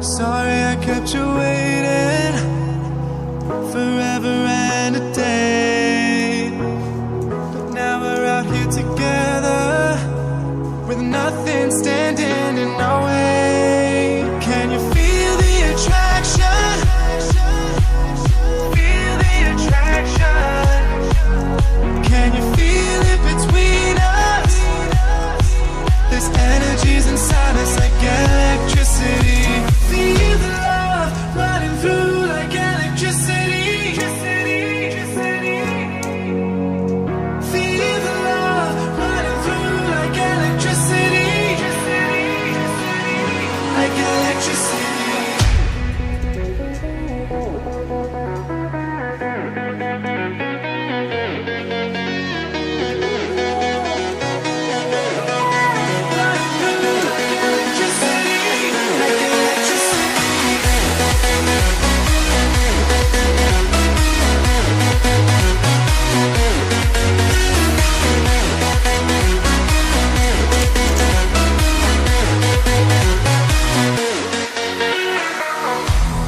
Sorry I kept you waiting forever and a day, but now we're out here together with nothing standing in our way. Can you feel the attraction? Feel the attraction. Can you feel it between us? This energy's inside us like electricity. Feel the love running through like electricity. Feel the love running through like electricity. Like electricity.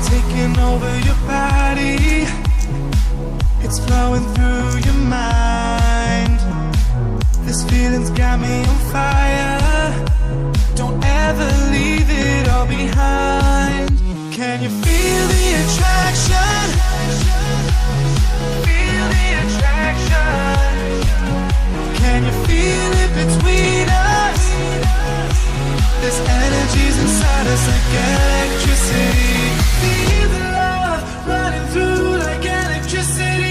Taking over your body, it's flowing through your mind. This feeling's got me on fire. Don't ever leave it all behind. Can you feel the attraction? Feel the attraction. Can you feel it between us? This energy's inside us like electricity. Feel the love running through like electricity.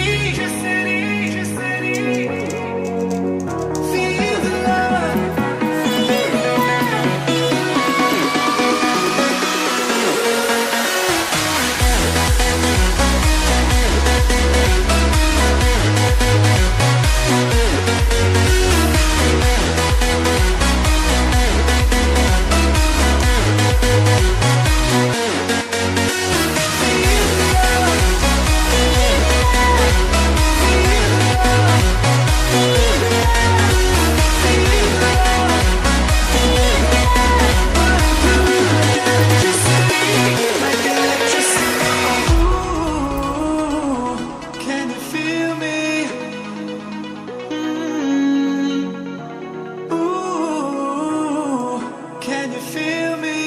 Feel the love. Can you feel me?